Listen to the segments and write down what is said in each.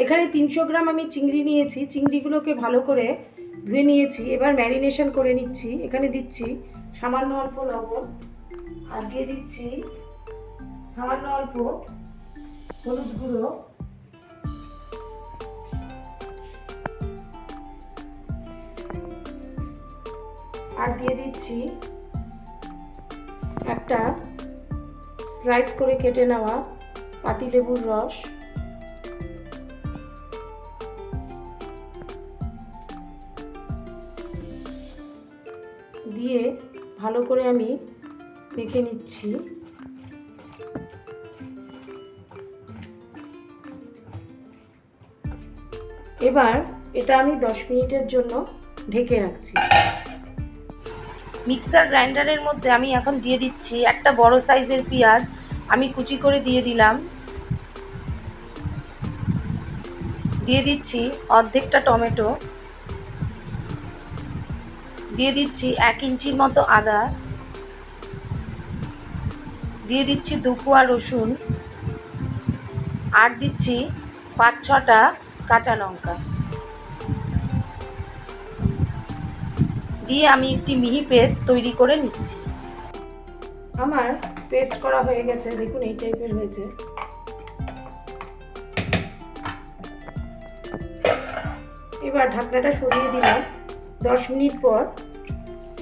এখানে 300 গ্রাম আমি চিংড়ি নিয়েছি। চিংড়িগুলোকে ভালো করে ধুয়ে নিয়েছি। এবার ম্যারিনেশন করে নিচ্ছি। এখানে দিচ্ছি সামান্য অল্প লবণ, আর দিয়ে দিচ্ছি সামান্য অল্প হলুদ গুঁড়ো, আর দিয়ে দিচ্ছি একটা স্লাইস করে কেটে নেওয়া পাতিলেবুর রস। দিয়ে ভালো করে আমি মেখে নিচ্ছি। এবার এটা আমি 10 মিনিটের জন্য ঢেকে রাখছি। মিক্সার গ্রাইন্ডারের মধ্যে আমি এখন দিয়ে দিচ্ছি একটা বড় সাইজের পেঁয়াজ, আমি কুচি করে দিয়ে দিলাম। দিয়ে দিচ্ছি অর্ধেকটা টমেটো, দিয়ে দিচ্ছি 1 ইঞ্চির মতো আদা, দিয়ে দিচ্ছি 2 কোয়া রসুন, আর দিচ্ছি 5-6টা কাঁচা লঙ্কা। দিয়ে আমি একটি মিহি পেস্ট তৈরি করে নিচ্ছি। আমার পেস্ট করা হয়ে গেছে, দেখুন এই টাইপের হয়েছে। এবার ঢাকনাটা সরিয়ে দিলাম। 10 মিনিট পর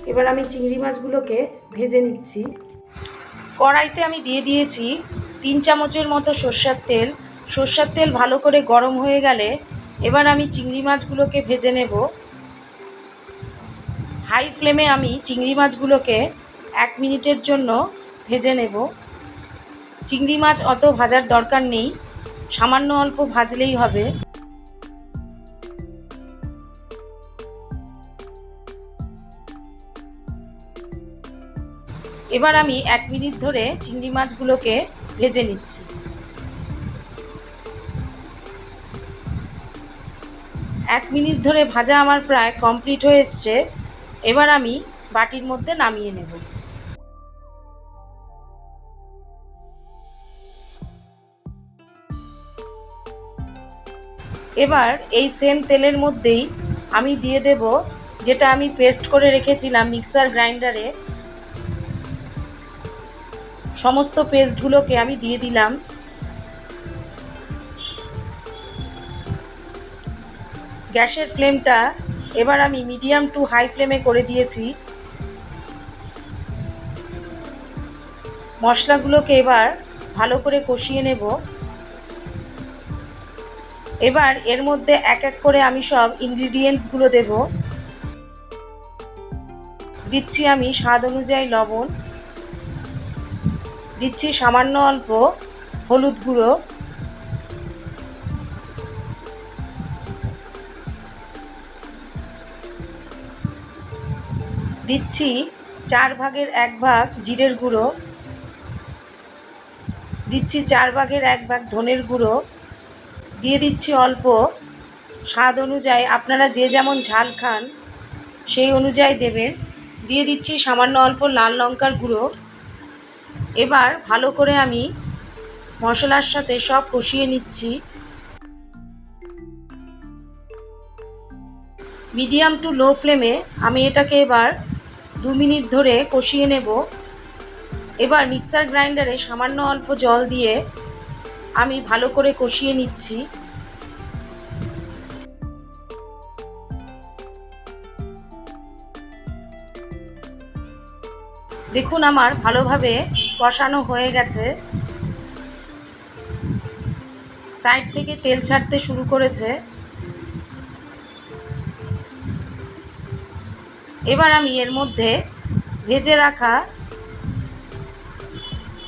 এবার আমি চিংড়ি মাছগুলোকে ভেজে নিচ্ছি। কড়াইতে আমি দিয়ে দিয়েছি 3 চামচের মতো সরষের তেল। সরষের তেল ভালো করে গরম হয়ে গেলে এবার আমি চিংড়ি মাছগুলোকে ভেজে নেব। হাই ফ্লেমে আমি চিংড়ি মাছগুলোকে 1 মিনিটের জন্য ভেজে নেব। চিংড়ি মাছ অত ভাজার দরকার নেই, সামান্য অল্প ভাজলেই হবে। এবার আমি 1 মিনিট ধরে চিংড়ি মাছগুলোকে ভেজে নিচ্ছি। 1 মিনিট ধরে ভাজা আমার প্রায় কমপ্লিট হয়ে এসছে। এবার আমি বাটির মধ্যে নামিয়ে নেব। এবার এই সেম তেলের মধ্যেই আমি দিয়ে দেব যেটা আমি পেস্ট করে রেখেছিলাম মিক্সার গ্রাইন্ডারে। সমস্ত পেস্টগুলোকে আমি দিয়ে দিলাম। গ্যাসের ফ্লেমটা এবার আমি মিডিয়াম টু হাই ফ্লেমে করে দিয়েছি। মশলাগুলোকে এবার ভালো করে কষিয়ে নেব। এবার এর মধ্যে এক এক করে আমি সব ইনগ্রিডিয়েন্টসগুলো দেব। দিচ্ছি আমি স্বাদ অনুযায়ী লবণ, দিচ্ছি সামান্য অল্প হলুদ গুঁড়ো, দিচ্ছি 4 ভাগের 1 ভাগ জিরের গুঁড়ো, দিচ্ছি 4 ভাগের 1 ভাগ ধনের গুঁড়ো, দিয়ে দিচ্ছি অল্প স্বাদ অনুযায়ী, আপনারা যে যেমন ঝাল খান সেই অনুযায়ী দেবেন। দিয়ে দিচ্ছি সামান্য অল্প লাল লঙ্কার গুঁড়ো। এবার ভালো করে আমি মশলার সাথে সব কষিয়ে নিচ্ছি। মিডিয়াম টু লো ফ্লেমে আমি এটাকে এবার 2 মিনিট ধরে কষিয়ে নেব। এবার মিক্সার গ্রাইন্ডারে সামান্য অল্প জল দিয়ে আমি ভালো করে কষিয়ে নিচ্ছি। দেখুন আমার ভালোভাবে কষানো হয়ে গেছে, সাইড থেকে তেল ছাড়তে শুরু করেছে। এবার আমি এর মধ্যে ভেজে রাখা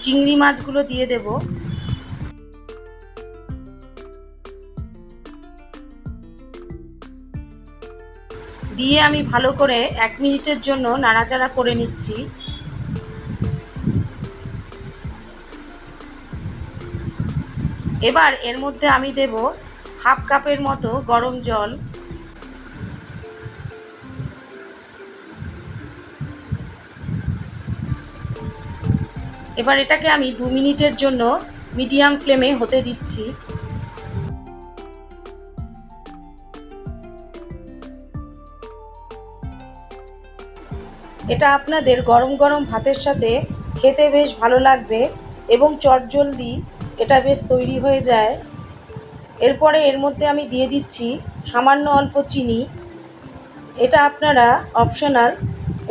চিংড়ি মাছগুলো দিয়ে দেব। দিয়ে আমি ভালো করে 1 মিনিটের জন্য নাড়াচাড়া করে নিচ্ছি। এবার এর মধ্যে আমি দেব হাফ কাপের মতো গরম জল। এবার এটাকে আমি 2 মিনিটের জন্য মিডিয়াম ফ্লেমে হতে দিচ্ছি। এটা আপনাদের গরম গরম ভাতের সাথে খেতে বেশ ভালো লাগবে এবং চটজলদি এটা বেশ তৈরি হয়ে যায়। এরপরে এর মধ্যে আমি দিয়ে দিচ্ছি সামান্য অল্প চিনি। এটা আপনারা অপশনাল,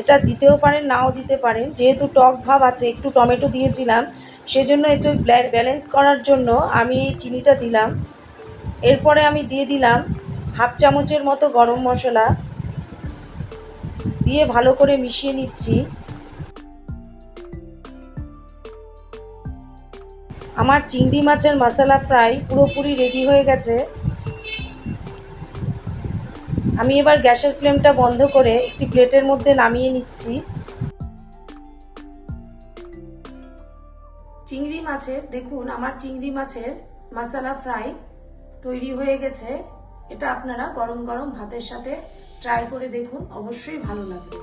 এটা দিতেও পারেন নাও দিতে পারেন। যেহেতু টক ভাব আছে, একটু টমেটো দিয়েছিলাম, সেজন্য একটু ব্যালেন্স করার জন্য আমি এই চিনিটা দিলাম। এরপরে আমি দিয়ে দিলাম হাফ চামচের মতো গরম মশলা, দিয়ে ভালো করে মিশিয়ে নিচ্ছি। আমার চিংড়ি মাছের মশলা ফ্রাই পুরোপুরি রেডি হয়ে গেছে। আমি এবার গ্যাসের ফ্লেমটা বন্ধ করে একটি প্লেটের মধ্যে নামিয়ে নিচ্ছি। চিংড়ি মাছের দেখুন, আমার চিংড়ি মাছের মশলা ফ্রাই তৈরি হয়ে গেছে। এটা আপনারা গরম গরম ভাতের সাথে ট্রাই করে দেখুন, অবশ্যই ভালো লাগবে।